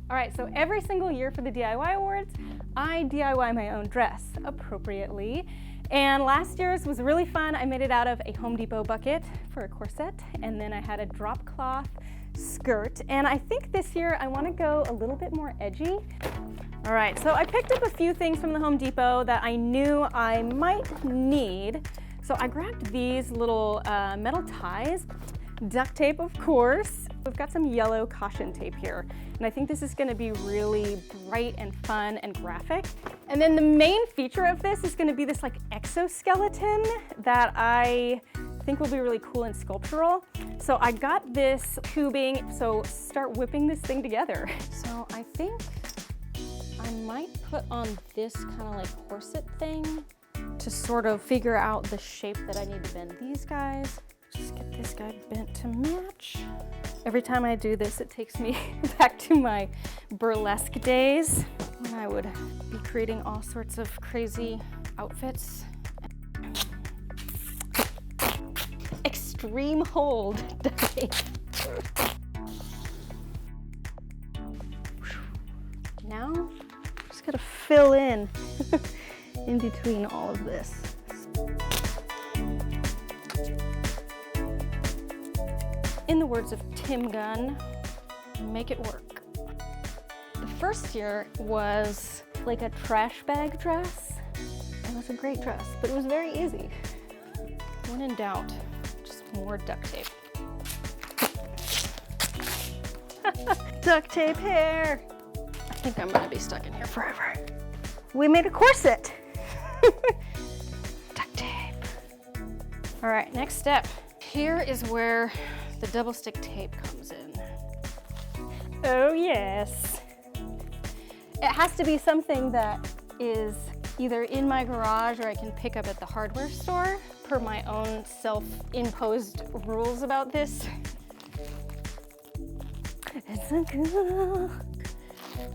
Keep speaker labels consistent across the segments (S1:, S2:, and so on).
S1: All right, so every single year for the DIY Awards, I DIY my own dress appropriately. And last year's was really fun. I made it out of a Home Depot bucket for a corset, and then I had a drop cloth skirt. And I think this year I want to go a little bit more edgy. All right, so I picked up a few things from the Home Depot that I knew I might need. So I grabbed these little metal ties. Duct tape, of course. We've got some yellow caution tape here, and I think this is gonna be really bright and fun and graphic. And then the main feature of this is gonna be this like exoskeleton that I think will be really cool and sculptural. So I got this tubing, so start whipping this thing together. So I think I might put on this kind of like corset thing to sort of figure out the shape that I need to bend these guys. Just get this guy bent to match. Every time I do this, it takes me back to my burlesque days when I would be creating all sorts of crazy outfits. Extreme hold. Now, just gotta fill in between all of this. In the words of Tim Gunn, make it work. The first year was like a trash bag dress. It was a great dress, but it was very easy. When in doubt, just more duct tape. Duct tape hair. I think I'm gonna be stuck in here forever. We made a corset. Duct tape. All right, next step. Here is where the double stick tape comes in. Oh yes. It has to be something that is either in my garage or I can pick up at the hardware store per my own self-imposed rules about this. It's so cool.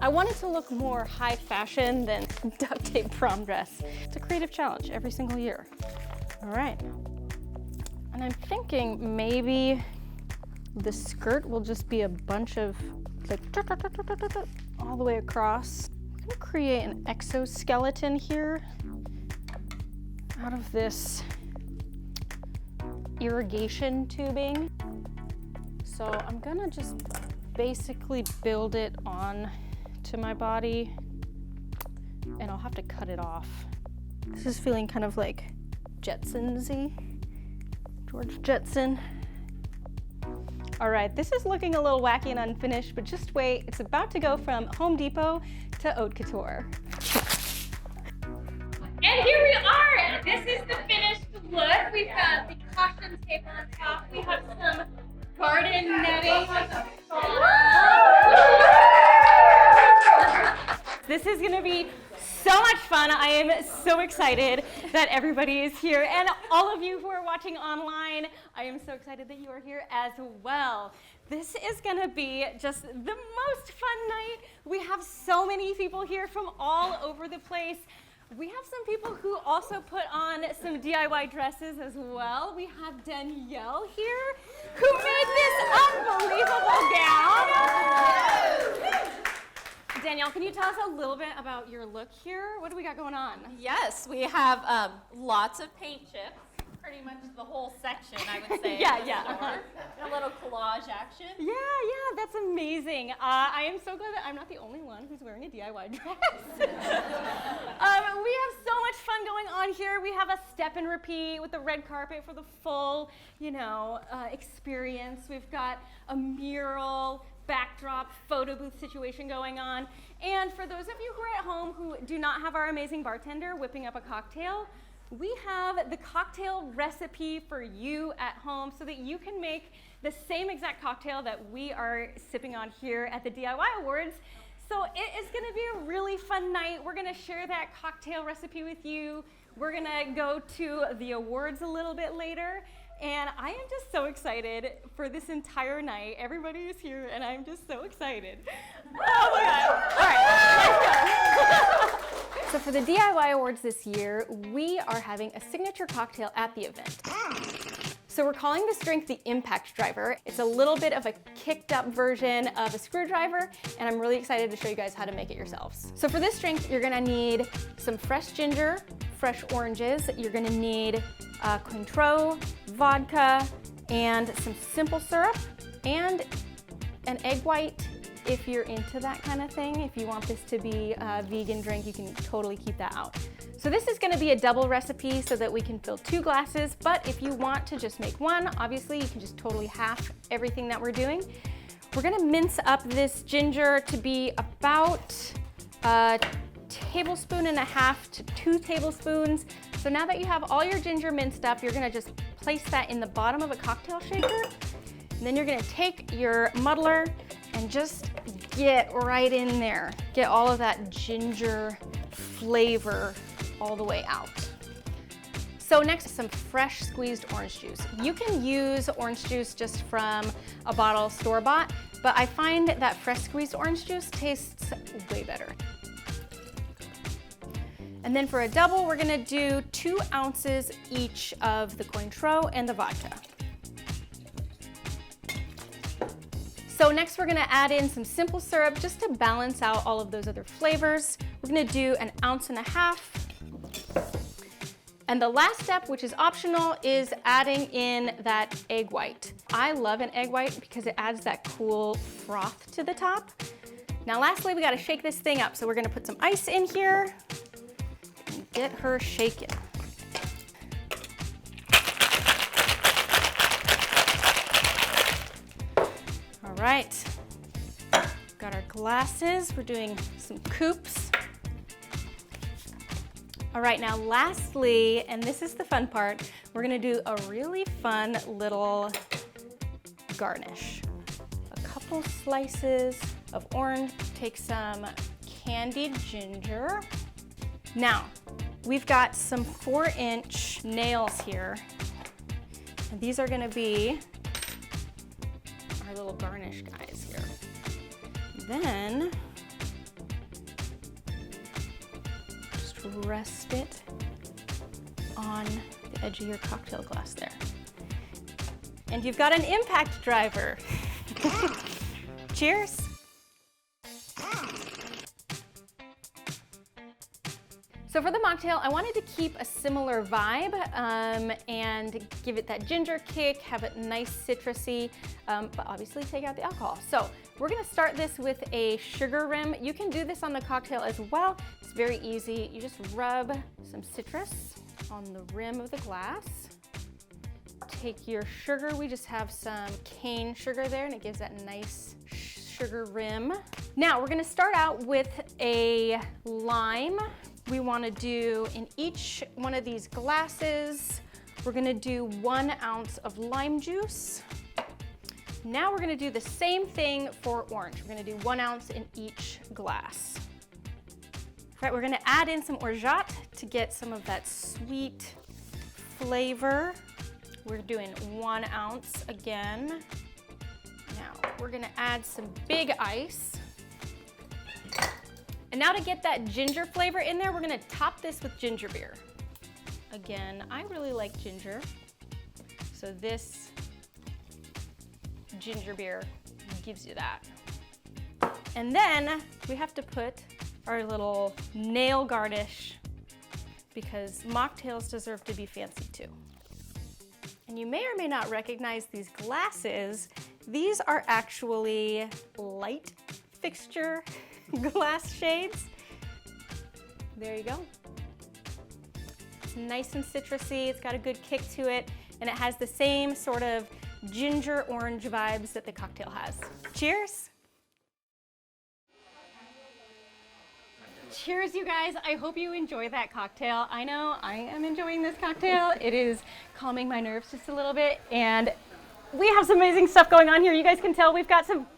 S1: I wanted to look more high fashion than duct tape prom dress. It's a creative challenge every single year. All right. And I'm thinking maybe the skirt will just be a bunch of like all the way across. I'm gonna create an exoskeleton here out of this irrigation tubing. So I'm gonna just basically build it on to my body, and I'll have to cut it off. This is feeling kind of like Jetsons-y, George Jetson. All right, this is looking a little wacky and unfinished, but just wait, it's about to go from Home Depot to Haute Couture.
S2: And here we are! This is the finished look. We've got the caution tape on top. We have some garden netting.
S1: This is gonna be so much fun. I am so excited that everybody is here. And all of you who are watching online, I am so excited that you are here as well. This is gonna be just the most fun night. We have so many people here from all over the place. We have some people who also put on some DIY dresses as well. We have Danielle here, who made this unbelievable gown. Danielle, can you tell us a little bit about your look here? What do we got going on?
S3: Yes, we have lots of paint chips, pretty much the whole section, I would say.
S1: Yeah.
S3: A little collage action.
S1: Yeah, that's amazing. I am so glad that I'm not the only one who's wearing a DIY dress. We have so much fun going on here. We have a step and repeat with the red carpet for the full, experience. We've got a mural, backdrop, photo booth situation going on. And for those of you who are at home who do not have our amazing bartender whipping up a cocktail, we have the cocktail recipe for you at home so that you can make the same exact cocktail that we are sipping on here at the DIY Awards. So it is gonna be a really fun night. We're gonna share that cocktail recipe with you. We're gonna go to the awards a little bit later. And I am just so excited for this entire night. Everybody is here and I'm just so excited. Oh my God. All right, let's go. So for the DIY Awards this year, we are having a signature cocktail at the event. So we're calling this drink the Impact Driver. It's a little bit of a kicked up version of a screwdriver, and I'm really excited to show you guys how to make it yourselves. So for this drink, you're gonna need some fresh ginger, fresh oranges. You're gonna need Cointreau, vodka, and some simple syrup, and an egg white if you're into that kind of thing. If you want this to be a vegan drink, you can totally keep that out. So this is gonna be a double recipe so that we can fill 2 glasses, but if you want to just make 1, obviously you can just totally half everything that we're doing. We're gonna mince up this ginger to be about a 1.5 tablespoons to 2 tablespoons. So now that you have all your ginger minced up, you're gonna just place that in the bottom of a cocktail shaker. And then you're gonna take your muddler and just get right in there. Get all of that ginger flavor all the way out. So next, some fresh squeezed orange juice. You can use orange juice just from a bottle store-bought, but I find that fresh squeezed orange juice tastes way better. And then for a double, we're gonna do 2 ounces each of the Cointreau and the vodka. So next we're gonna add in some simple syrup just to balance out all of those other flavors. We're gonna do 1.5 ounces. And the last step, which is optional, is adding in that egg white. I love an egg white because it adds that cool froth to the top. Now lastly, we gotta shake this thing up. So we're gonna put some ice in here and get her shaken. All right, got our glasses. We're doing some coupes. All right, now lastly, and this is the fun part, we're gonna do a really fun little garnish. A couple slices of orange, take some candied ginger. Now, we've got some 4-inch nails here, and these are gonna be our little garnish guys here. Then, rest it on the edge of your cocktail glass there. And you've got an impact driver. Cheers. So for the mocktail, I wanted to keep a similar vibe and give it that ginger kick, have it nice citrusy, but obviously take out the alcohol. So we're gonna start this with a sugar rim. You can do this on the cocktail as well. It's very easy. You just rub some citrus on the rim of the glass. Take your sugar. We just have some cane sugar there and it gives that nice sugar rim. Now we're gonna start out with a lime. We wanna do in each one of these glasses, we're gonna do 1 ounce of lime juice. Now we're gonna do the same thing for orange. We're gonna do 1 ounce in each glass. All right, we're gonna add in some orgeat to get some of that sweet flavor. We're doing 1 ounce again. Now we're gonna add some big ice. And now to get that ginger flavor in there, we're gonna top this with ginger beer. Again, I really like ginger, so this ginger beer gives you that. And then we have to put our little nail garnish because mocktails deserve to be fancy too. And you may or may not recognize these glasses. These are actually light fixture glass shades. There you go. It's nice and citrusy, it's got a good kick to it, and it has the same sort of ginger orange vibes that the cocktail has. Cheers. Cheers, you guys. I hope you enjoy that cocktail. I know I am enjoying this cocktail. It is calming my nerves just a little bit, and we have some amazing stuff going on here. You guys can tell we've got some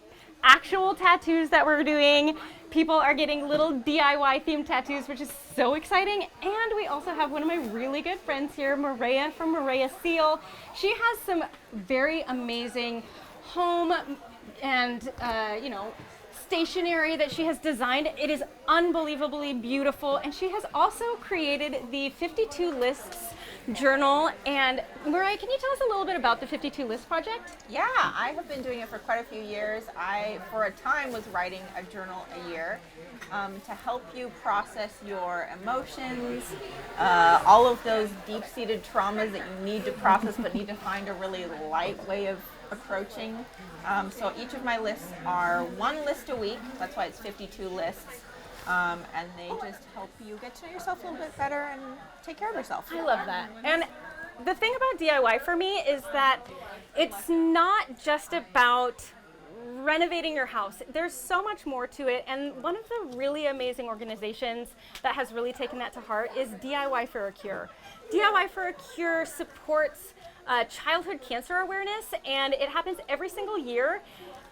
S1: actual tattoos that we're doing. People are getting little DIY themed tattoos, which is so exciting. And we also have one of my really good friends here, Maria from Maria Seal. She has some very amazing home and, stationery that she has designed. It is unbelievably beautiful. And she has also created the 52 Lists journal. And Mariah, can you tell us a little bit about the 52 List project?
S4: Yeah, I have been doing it for quite a few years. I, for a time, was writing a journal a year to help you process your emotions, all of those deep-seated traumas that you need to process but need to find a really light way of approaching. So each of my lists are one list a week. That's why it's 52 lists. And they just help you get to know yourself a little bit better and take care of yourself.
S1: I love that. And the thing about DIY for me is that it's not just about renovating your house. There's so much more to it, and one of the really amazing organizations that has really taken that to heart is diyforacure. Diyforacure supports childhood cancer awareness, and it happens every single year.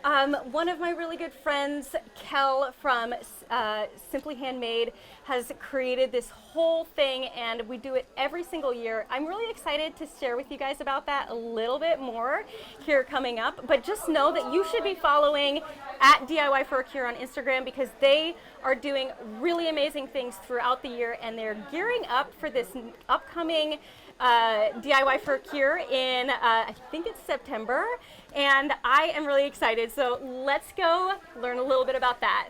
S1: One of my really good friends, Kell from Simply Handmade, has created this whole thing, and we do it every single year. I'm really excited to share with you guys about that a little bit more here coming up, but just know that you should be following at diyforacure on Instagram, because they are doing really amazing things throughout the year, and they're gearing up for this upcoming diyforacure in I think it's September, and I am really excited. So let's go learn a little bit about that.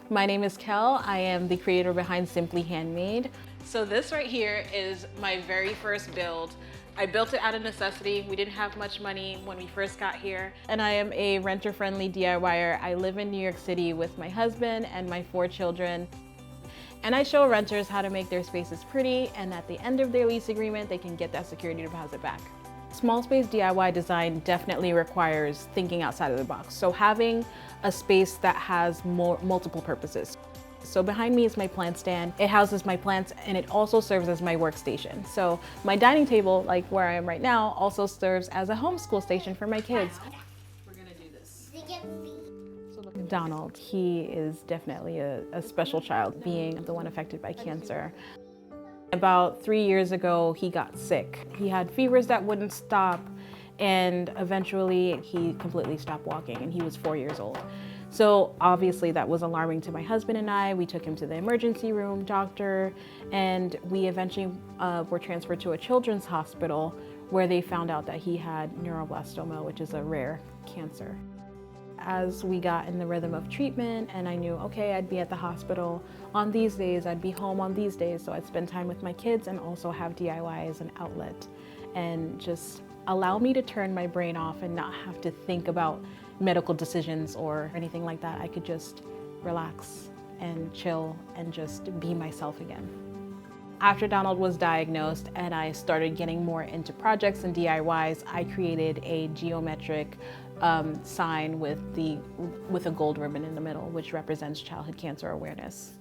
S5: My name is Kell. I am the creator behind Simply Handmade. So this right here is my very first build. I built it out of necessity. We didn't have much money when we first got here. And I am a renter-friendly DIYer. I live in New York City with my husband and my 4 children. And I show renters how to make their spaces pretty, and at the end of their lease agreement, they can get that security deposit back. Small space DIY design definitely requires thinking outside of the box. So having a space that has multiple purposes. So behind me is my plant stand. It houses my plants, and it also serves as my workstation. So my dining table, like where I am right now, also serves as a homeschool station for my kids. We're gonna do this. Donald, he is definitely a special child, being the one affected by cancer. About 3 years ago, he got sick. He had fevers that wouldn't stop, and eventually he completely stopped walking, and he was 4 years old. So obviously that was alarming to my husband and I. We took him to the emergency room doctor, and we eventually were transferred to a children's hospital where they found out that he had neuroblastoma, which is a rare cancer. As we got in the rhythm of treatment, and I knew, okay, I'd be at the hospital on these days, I'd be home on these days, so I'd spend time with my kids and also have DIY as an outlet and just allow me to turn my brain off and not have to think about medical decisions or anything like that. I could just relax and chill and just be myself again. After Donald was diagnosed and I started getting more into projects and DIYs, I created a geometric sign with a gold ribbon in the middle, which represents childhood cancer awareness.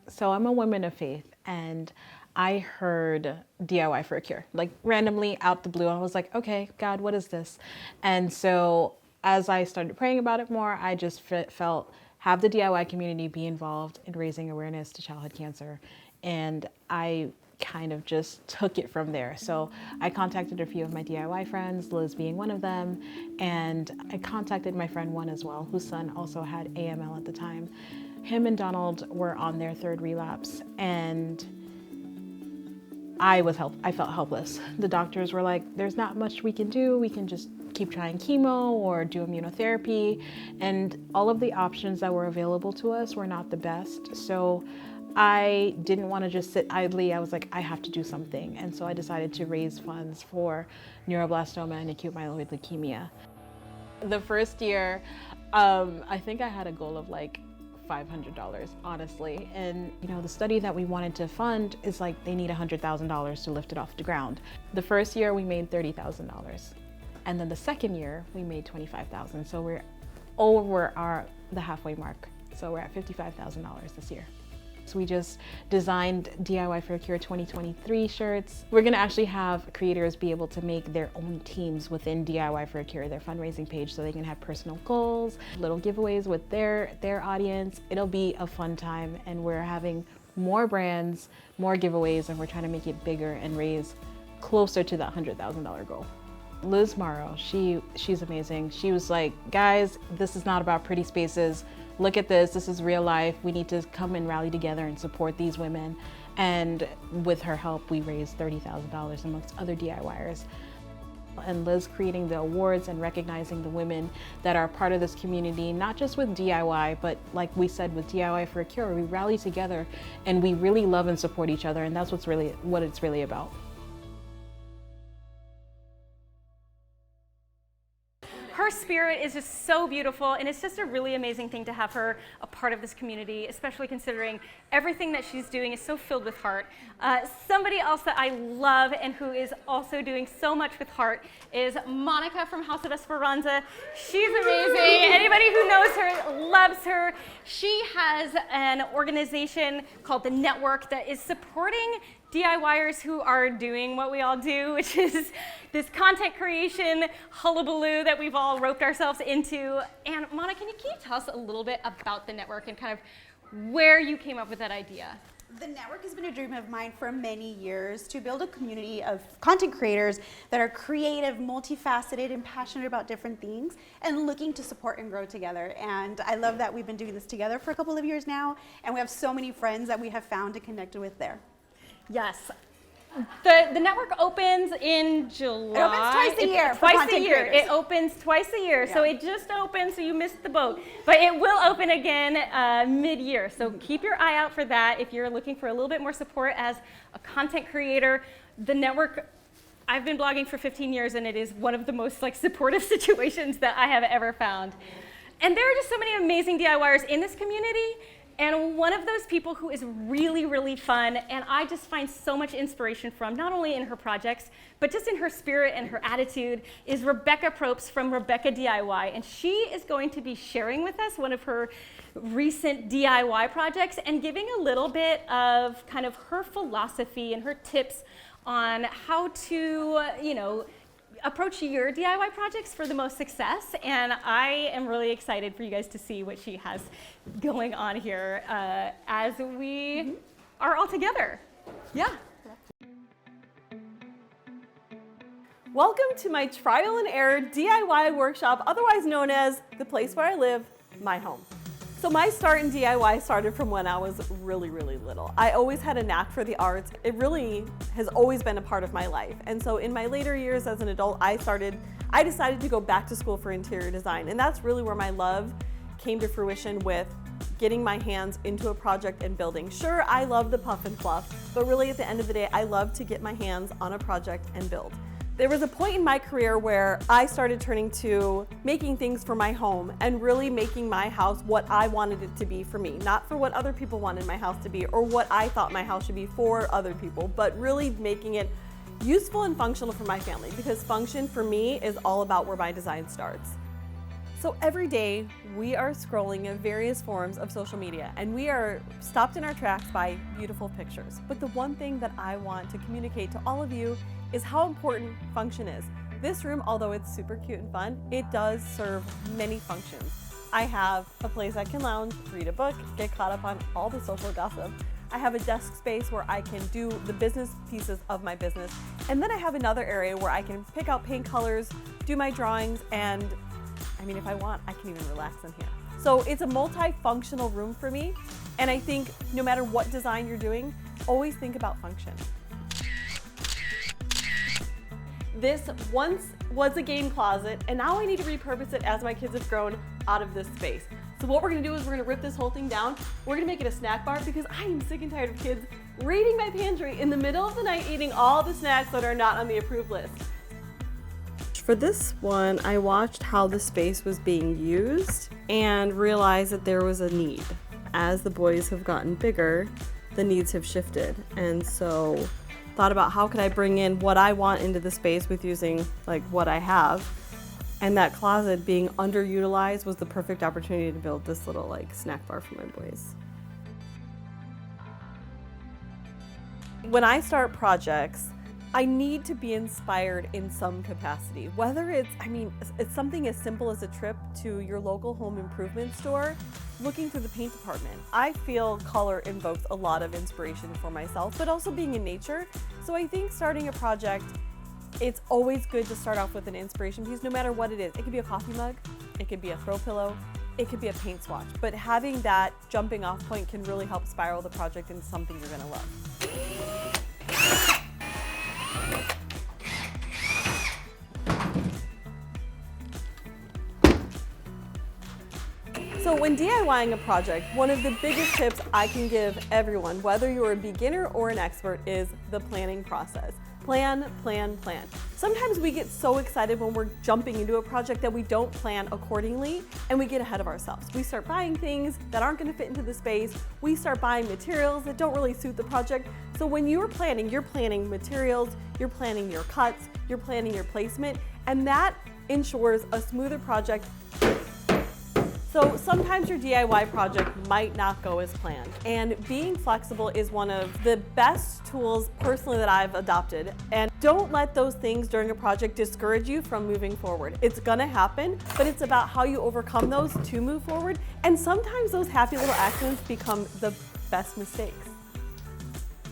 S5: So I'm a woman of faith, and I heard diyforacure, like randomly out the blue. I was like, okay, God, what is this? And so as I started praying about it more, I just felt, have the DIY community be involved in raising awareness to childhood cancer. And I kind of just took it from there. So I contacted a few of my DIY friends, Liz being one of them, and I contacted my friend one as well, whose son also had AML at the time. Him and Donald were on their 3rd relapse, and I felt helpless. The doctors were like, there's not much we can do. We can just keep trying chemo or do immunotherapy. And all of the options that were available to us were not the best. So I didn't want to just sit idly. I was like, I have to do something. And so I decided to raise funds for neuroblastoma and acute myeloid leukemia. The first year, I think I had a goal of like $500, honestly. And you know, the study that we wanted to fund is like, they need $100,000 to lift it off the ground. The first year we made $30,000. And then the second year we made $25,000. So we're over the halfway mark. So we're at $55,000 this year. So we just designed diyforacure 2023 shirts. We're gonna actually have creators be able to make their own teams within diyforacure, their fundraising page, so they can have personal goals, little giveaways with their audience. It'll be a fun time, and we're having more brands, more giveaways, and we're trying to make it bigger and raise closer to that $100,000 goal. Liz Morrow, she's amazing. She was like, guys, this is not about pretty spaces. Look at this is real life. We need to come and rally together and support these women. And with her help, we raised $30,000 amongst other DIYers. And Liz creating the awards and recognizing the women that are part of this community, not just with DIY, but like we said, with diyforacure, we rally together and we really love and support each other. And that's what it's really about.
S1: spirit is just so beautiful, and it's just a really amazing thing to have her a part of this community, especially considering everything that she's doing is so filled with heart. Somebody else that I love and who is also doing so much with heart is Monica from House of Esperanza. She's amazing. Anybody who knows her loves her. She has an organization called The Network that is supporting DIYers who are doing what we all do, which is this content creation hullabaloo that we've all roped ourselves into. And Monica, can you tell us a little bit about The Network and kind of where you came up with that idea?
S6: The network has been a dream of mine for many years, to build a community of content creators that are creative, multifaceted, and passionate about different things and looking to support and grow together. And I love that we've been doing this together for a couple of years now, and we have so many friends that we have found and connected with there.
S1: Yes. The network opens in July.
S6: It opens twice a year.
S1: Twice a year. It opens twice a year. Yeah. So it just opened, so you missed the boat. But it will open again mid-year. So keep your eye out for that if you're looking for a little bit more support as a content creator. The network, I've been blogging for 15 years, and it is one of the most supportive situations that I have ever found. And there are just so many amazing DIYers in this community. And one of those people who is really, really fun, and I just find so much inspiration from, not only in her projects, but just in her spirit and her attitude, is Rebecca Probst from rebeccadiy. And she is going to be sharing with us one of her recent DIY projects and giving a little bit of kind of her philosophy and her tips on how to, approach your DIY projects for the most success, and I am really excited for you guys to see what she has going on here as we are all together. Yeah.
S7: Welcome to my trial and error DIY workshop, otherwise known as the place where I live, my home. So my start in DIY started from when I was really, really little. I always had a knack for the arts. It really has always been a part of my life. And so in my later years as an adult, I decided to go back to school for interior design. And that's really where my love came to fruition, with getting my hands into a project and building. Sure, I love the puff and fluff, but really at the end of the day, I love to get my hands on a project and build. There was a point in my career where I started turning to making things for my home and really making my house what I wanted it to be for me, not for what other people wanted my house to be or what I thought my house should be for other people, but really making it useful and functional for my family, because function for me is all about where my design starts. So every day we are scrolling various forms of social media and we are stopped in our tracks by beautiful pictures. But the one thing that I want to communicate to all of you is how important function is. This room, although it's super cute and fun, it does serve many functions. I have a place I can lounge, read a book, get caught up on all the social gossip. I have a desk space where I can do the business pieces of my business. And then I have another area where I can pick out paint colors, do my drawings, and if I want, I can even relax in here. So it's a multifunctional room for me. And I think no matter what design you're doing, always think about function. This once was a game closet, and now I need to repurpose it as my kids have grown out of this space. So what we're gonna do is we're gonna rip this whole thing down. We're gonna make it a snack bar, because I am sick and tired of kids raiding my pantry in the middle of the night, eating all the snacks that are not on the approved list. For this one, I watched how the space was being used and realized that there was a need. As the boys have gotten bigger, the needs have shifted. And so thought about how could I bring in what I want into the space with using what I have. And that closet being underutilized was the perfect opportunity to build this little snack bar for my boys. When I start projects, I need to be inspired in some capacity, whether it's something as simple as a trip to your local home improvement store, looking through the paint department. I feel color invokes a lot of inspiration for myself, but also being in nature. So I think starting a project, it's always good to start off with an inspiration piece, no matter what it is. It could be a coffee mug, it could be a throw pillow, it could be a paint swatch, but having that jumping off point can really help spiral the project into something you're gonna love. So when DIYing a project, one of the biggest tips I can give everyone, whether you're a beginner or an expert, is the planning process. Plan, plan, plan. Sometimes we get so excited when we're jumping into a project that we don't plan accordingly and we get ahead of ourselves. We start buying things that aren't going to fit into the space. We start buying materials that don't really suit the project. So when you're planning materials, you're planning your cuts, you're planning your placement, and that ensures a smoother project. So sometimes your DIY project might not go as planned, and being flexible is one of the best tools personally that I've adopted. And don't let those things during a project discourage you from moving forward. It's gonna happen, but it's about how you overcome those to move forward. And sometimes those happy little accidents become the best mistakes.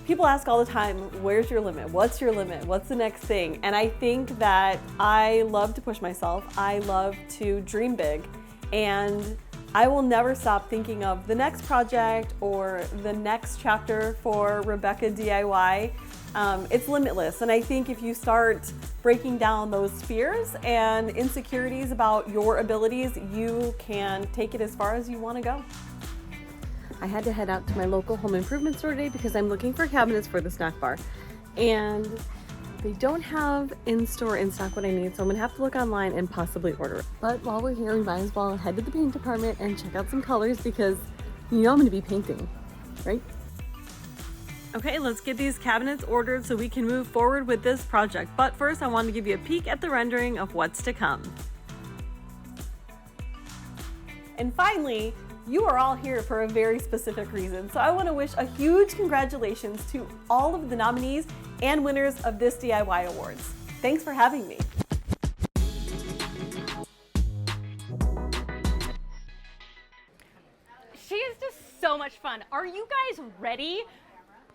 S7: People ask all the time, where's your limit? What's your limit? What's the next thing? And I think that I love to push myself. I love to dream big. And I will never stop thinking of the next project or the next chapter for Rebecca DIY. It's limitless. And I think if you start breaking down those fears and insecurities about your abilities, you can take it as far as you want to go.
S8: I had to head out to my local home improvement store today because I'm looking for cabinets for the snack bar. And they don't have in stock what I need, so I'm gonna have to look online and possibly order it. But while we're here, we might as well head to the paint department and check out some colors because you know I'm gonna be painting, right?
S7: Okay, let's get these cabinets ordered so we can move forward with this project. But first, I want to give you a peek at the rendering of what's to come. And finally, you are all here for a very specific reason. So I want to wish a huge congratulations to all of the nominees and winners of this DIY Awards. Thanks for having me.
S1: She is just so much fun. Are you guys ready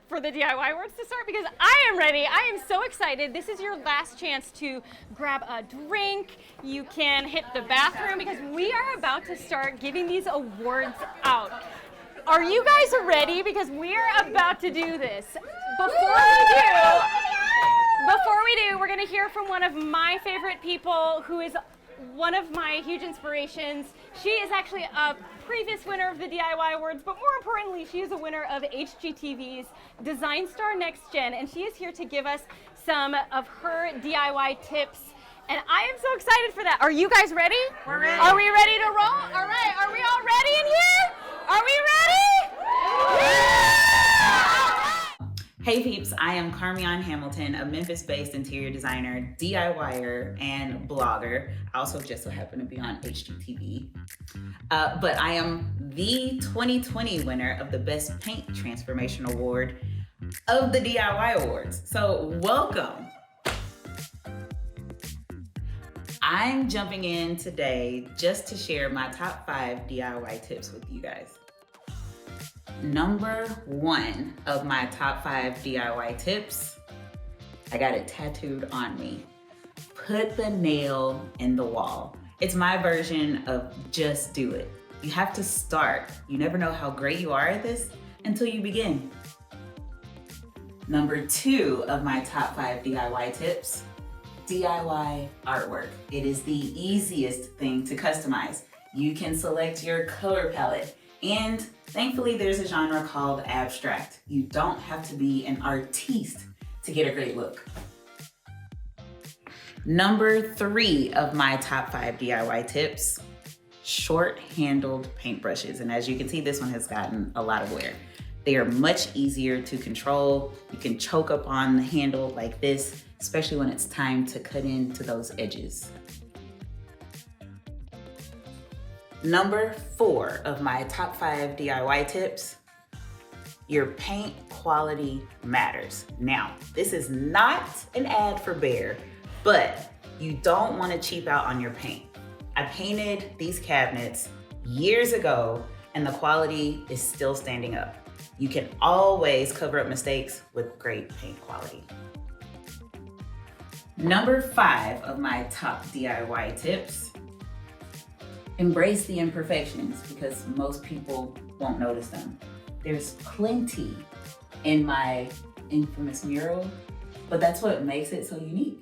S1: for the DIY Awards to start? Because I am ready. I am so excited. This is your last chance to grab a drink. You can hit the bathroom because we are about to start giving these awards out. Are you guys ready? Because we are about to do this. Before we do, we're gonna hear from one of my favorite people who is one of my huge inspirations. She is actually a previous winner of the DIY Awards, but more importantly, she is a winner of HGTV's Design Star Next Gen, and she is here to give us some of her DIY tips. And I am so excited for that. Are you guys ready? We're ready. Are we ready to roll? All right, are we all ready in here? Are we ready? Yeah!
S9: Hey peeps, I am Carmeon Hamilton, a Memphis-based interior designer, DIYer, and blogger. I also just so happen to be on HGTV. But I am the 2020 winner of the Best Paint Transformation Award of the DIY Awards. So welcome. I'm jumping in today just to share my top 5 DIY tips with you guys. Number 1 of my top 5 DIY tips, I got it tattooed on me. Put the nail in the wall. It's my version of just do it. You have to start. You never know how great you are at this until you begin. Number 2 of my top 5 DIY tips, DIY artwork. It is the easiest thing to customize. You can select your color palette, and thankfully there's a genre called abstract. You don't have to be an artiste to get a great look. Number 3 of my top 5 DIY tips, short-handled paintbrushes. And as you can see, this one has gotten a lot of wear. They are much easier to control. You can choke up on the handle like this, especially when it's time to cut into those edges. Number 4 of my top 5 DIY tips, your paint quality matters. Now, this is not an ad for Behr, but you don't want to cheap out on your paint. I painted these cabinets years ago and the quality is still standing up. You can always cover up mistakes with great paint quality. Number 5 of my top DIY tips, embrace the imperfections because most people won't notice them. There's plenty in my infamous mural, but that's what makes it so unique.